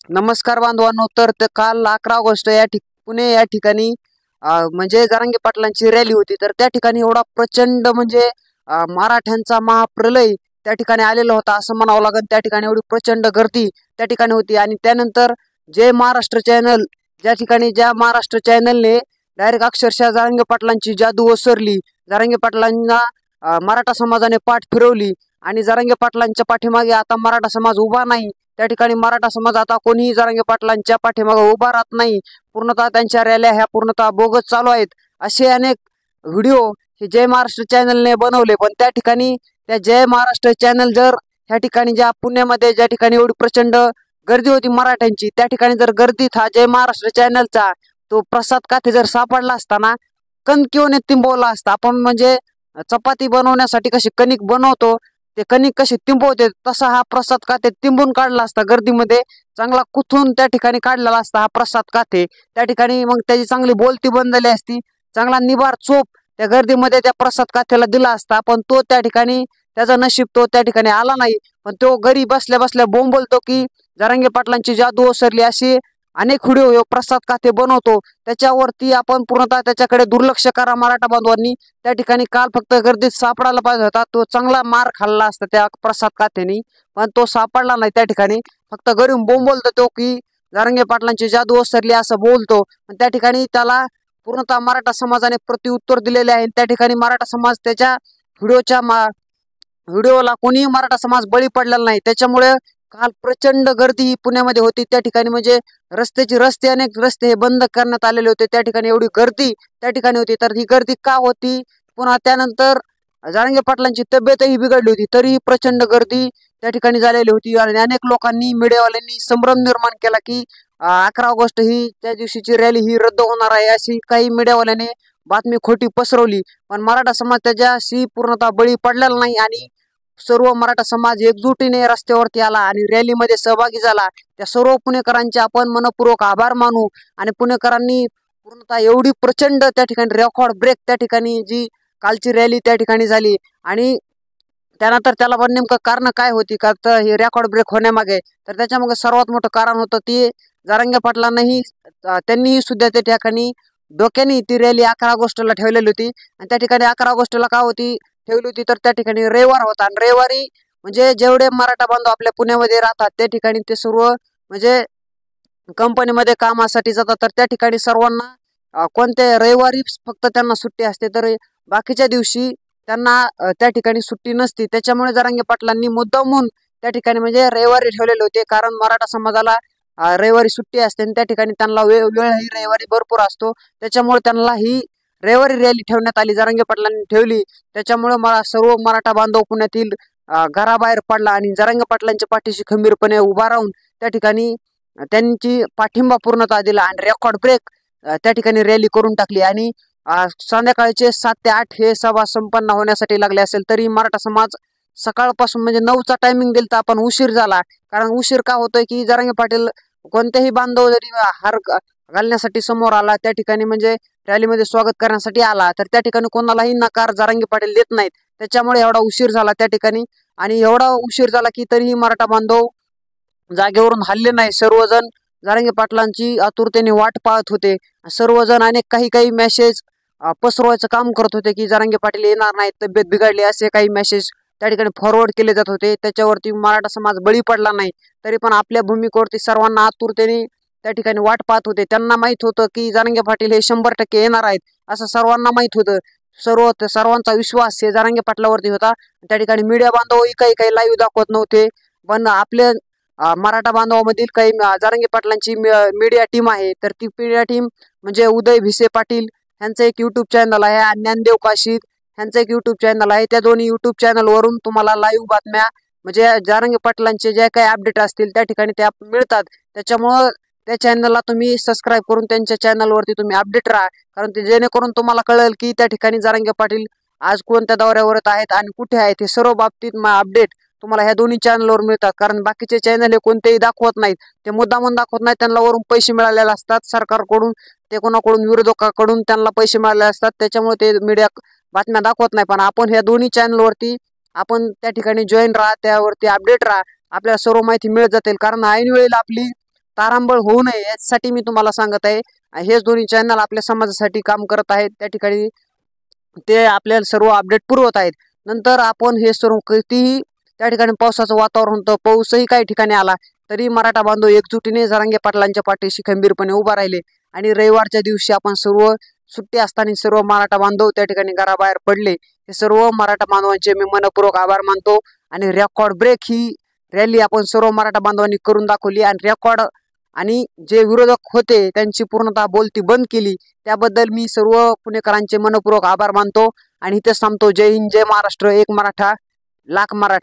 नमस्कार बांधवांनो. तर काल 11 ऑगस्ट पुणे या ठिकाणी म्हणजे जरांगे पाटलांची रॅली होती. तर त्या ठिकाणी एवढा प्रचंड म्हणजे मराठ्यांचा महाप्रलय त्या ठिकाणी आलेला होता असं म्हणावं लागेल. त्या ठिकाणी एवढी प्रचंड गर्दी त्या ठिकाणी होती. आणि त्यानंतर जय महाराष्ट्र चॅनल ज्या महाराष्ट्र चॅनलने डायरेक्ट अक्षरशः जरांगे पाटलांची जादू ओसरली. जरांगे पाटलांना मराठा समाजाने पाठ फिरवली आणि जरांगे पाटलांच्या पाठीमागे आता मराठा समाज उभा नाही. त्या ठिकाणी मराठा समाज आता कोणीही जरांगे पाटलांच्या पाठीमागे उभा राहत नाही. पूर्णतः त्यांच्या रॅल्या ह्या पूर्णतः बोगस चालू आहेत. असे अनेक व्हिडिओ हे जय महाराष्ट्र चॅनलने बनवले. पण त्या ठिकाणी त्या जय महाराष्ट्र चॅनल जर ह्या ठिकाणी ज्या पुण्यामध्ये ज्या ठिकाणी एवढी प्रचंड गर्दी होती मराठ्यांची, त्या ठिकाणी जर गर्दीत हा जय महाराष्ट्र चॅनलचा तो प्रसाद काथे जर सापडला असताना कणकीने तिंबवला असता. आपण म्हणजे चपाती बनवण्यासाठी कशी कणिक बनवतो, ते कणिक कशी तिंबवते तसा हा प्रसाद काथे तिंबून काढला असता. गर्दीमध्ये चांगला कुथून त्या ठिकाणी काढलेला असता हा प्रसाद काथे. त्या ठिकाणी मग त्याची चांगली बोलती बनलेली असती. चांगला निबार चोप त्या गर्दीमध्ये त्या प्रसाद काथेला दिला असता. पण तो त्या ठिकाणी त्याचा नशीब तो त्या ठिकाणी आला नाही. पण तो घरी बसल्या बसल्या बोंबलतो की जरांगे पाटलांची जादू ओसरली. अशी अनेक व्हिडिओ प्रसाद काथे बनवतो. त्याच्यावरती आपण पूर्णतः त्याच्याकडे दुर्लक्ष करा मराठा बांधवांनी. त्या ठिकाणी काल फक्त गर्दीत सापडायला पाहिजे होता. तो चांगला मार खाल्ला असता त्या प्रसाद काथेनी, पण तो सापडला नाही. त्या ठिकाणी फक्त घरी बोंबलतो तो की जरांगे पाटलांची जादू ओसरली असं बोलतो. पण त्या ठिकाणी त्याला पूर्णतः मराठा समाजाने प्रत्युत्तर दिलेले आहे. त्या ठिकाणी मराठा समाज त्याच्या व्हिडिओला कोणीही मराठा समाज बळी पडलेला नाही. त्याच्यामुळे काल प्रचंड गर्दी ही पुण्यामध्ये होती. त्या ठिकाणी म्हणजे अनेक रस्ते हे बंद करण्यात आलेले होते. त्या ठिकाणी एवढी गर्दी त्या ठिकाणी होती. तर ही गर्दी का होती, पुन्हा त्यानंतर जरांगे पाटलांची तब्येतही बिघडली होती तरीही प्रचंड गर्दी त्या ठिकाणी झालेली होती. आणि अनेक लोकांनी मीडियावाल्यांनी संभ्रम निर्माण केला की 11 ऑगस्ट ही त्या दिवशीची रॅली ही रद्द होणार आहे अशी काही मीडियावाल्याने बातमी खोटी पसरवली. पण मराठा समाज त्याच्याशी पूर्णतः बळी पडलेला नाही आणि सर्व मराठा समाज एकजुटीने रस्त्यावरती आला आणि रॅलीमध्ये सहभागी झाला. त्या सर्व पुणेकरांचे आपण मनपूर्वक आभार मानू. आणि पुणेकरांनी पूर्णतः एवढी प्रचंड त्या ठिकाणी रेकॉर्ड ब्रेक त्या ठिकाणी जी कालची रॅली त्या ठिकाणी झाली. आणि त्यानंतर त्याला पण नेमकं कारण काय होती का, तर हे रेकॉर्ड ब्रेक होण्यामागे तर त्याच्यामागे सर्वात मोठं कारण होतं ते जरांगे पाटलांनाही त्यांनीही सुद्धा त्या ठिकाणी डोक्याने ती रॅली 11 ऑगस्टला ठेवलेली होती. आणि त्या ठिकाणी 11 ऑगस्टला का ठेवली होती तर त्या ठिकाणी रविवार होता. आणि रविवारी म्हणजे जेवढे मराठा बांधव आपल्या पुण्यामध्ये राहतात त्या ठिकाणी ते सर्व म्हणजे कंपनीमध्ये कामासाठी जातात. तर त्या ठिकाणी सर्वांना कोणत्या रविवारी फक्त त्यांना सुट्टी असते, तर बाकीच्या दिवशी त्यांना त्या ठिकाणी सुट्टी नसती. त्याच्यामुळे जरांगे पाटलांनी मुद्दामून त्या ठिकाणी म्हणजे रविवारी ठेवलेले होते. कारण मराठा समाजाला रविवारी सुट्टी असते आणि त्या ठिकाणी त्यांना वेळही रविवारी भरपूर असतो. त्याच्यामुळे त्यांना ही रविवारी रॅली ठेवण्यात आली, जरांगे पाटलांनी ठेवली. त्याच्यामुळे मला सर्व मराठा बांधव पुण्यातील घराबाहेर पडला आणि जरांगे पाटलांच्या पाठीशी खंबीरपणे उभा राहून त्या ठिकाणी त्यांची पाठिंबा पूर्णतः दिला आणि रेकॉर्ड ब्रेक त्या ठिकाणी रॅली करून टाकली. आणि संध्याकाळचे 7 ते 8 हे सभा संपन्न होण्यासाठी लागले असेल तरी मराठा समाज सकाळपासून म्हणजे 9चा टायमिंग दिला तर आपण उशीर झाला. कारण उशीर का होतोय की जरांगे पाटील कोणतेही बांधव जरी हार घालण्यासाठी समोर आला त्या ठिकाणी म्हणजे रॅलीमध्ये स्वागत करण्यासाठी आला तर त्या ठिकाणी कोणालाही नकार जरांगे पाटील देत नाहीत. त्याच्यामुळे एवढा उशीर झाला त्या ठिकाणी. आणि एवढा उशीर झाला की तरीही मराठा बांधव जागेवरून हल्ले नाही. सर्वजण जरांगे पाटलांची आतुरतेने वाट पाहत होते. सर्वजण अनेक काही मेसेज पसरवायचं काम करत होते की जरांगे पाटील येणार नाहीत, तब्येत बिघडली, असे काही मेसेज त्या ठिकाणी फॉरवर्ड केले जात होते. त्याच्यावरती मराठा समाज बळी पडला नाही. तरी पण आपल्या भूमिकेवरती सर्वांना आतुरतेने त्या ठिकाणी वाट पाहत होते. त्यांना माहित होतं की जरांगे पाटील हे 100% येणार आहेत असं सर्वांना माहित होतं. सर्वांचा विश्वास हे जरांगे पाटलावरती होता. त्या ठिकाणी मीडिया बांधवही काही लाईव्ह दाखवत नव्हते. पण आपल्या मराठा बांधवामधील काही जरांगे पाटलांची मीडिया टीम आहे. तर ती मीडिया टीम म्हणजे उदय भिसे पाटील ह्यांचं एक युट्यूब चॅनल आहे आणि ज्ञानदेव काशीद ह्यांचं एक युट्यूब चॅनल आहे. त्या दोन्ही युट्यूब चॅनलवरून तुम्हाला लाईव्ह बातम्या म्हणजे जरांगे पाटलांचे जे काही अपडेट असतील त्या ठिकाणी त्या मिळतात. त्याच्यामुळं त्या चॅनलला तुम्ही सबस्क्राईब करून त्यांच्या चॅनलवरती तुम्ही अपडेट राहा. कारण ते जेणेकरून तुम्हाला कळेल की त्या ठिकाणी जरांगे पाटील आज कोणत्या दौऱ्यावर आहेत आणि कुठे आहेत हे सर्व बाबतीत अपडेट तुम्हाला ह्या दोन्ही चॅनलवर मिळतात. कारण बाकीचे चॅनल हे कोणतेही दाखवत नाहीत, ते मुद्दामून दाखवत नाहीत. त्यांना वरून पैसे मिळालेले असतात सरकारकडून, ते कोणाकडून विरोधकाकडून त्यांना पैसे मिळालेले असतात. त्याच्यामुळे ते मीडिया बातम्या दाखवत नाही. पण आपण ह्या दोन्ही चॅनलवरती आपण त्या ठिकाणी जॉईन राहा, त्यावरती अपडेट राहा, आपल्याला सर्व माहिती मिळत जातील. कारण ऐन वेळेला आपली तारांबळ होऊ नये यासाठी मी तुम्हाला सांगत आहे. हेच दोन्ही चॅनल आपल्या समाजासाठी काम करत आहेत. त्या ठिकाणी ते आपल्याला सर्व अपडेट पुरवत आहेत. नंतर आपण हे सर्व कितीही त्या ठिकाणी पावसाचं वातावरण होतं, पाऊसही काही ठिकाणी आला, तरी मराठा बांधव एकजुटीने जरांगे पाटलांच्या पाठीशी खंबीरपणे उभा राहिले. आणि रविवारच्या दिवशी आपण सर्व सुट्टी असताना सर्व मराठा बांधव त्या ठिकाणी घराबाहेर पडले. हे सर्व मराठा बांधवांचे मी मनपूर्वक आभार मानतो. आणि रेकॉर्ड ब्रेक ही रॅली आपण सर्व मराठा बांधवांनी करून दाखवली आणि रेकॉर्ड आणि जे विरोधक होते त्यांची पूर्णतः बोलती बंद केली. त्याबद्दल मी सर्व पुणेकरांचे मनपूर्वक आभार मानतो आणि इथेच थांबतो. जय हिंद, जय महाराष्ट्र, एक मराठा, लाख मराठा.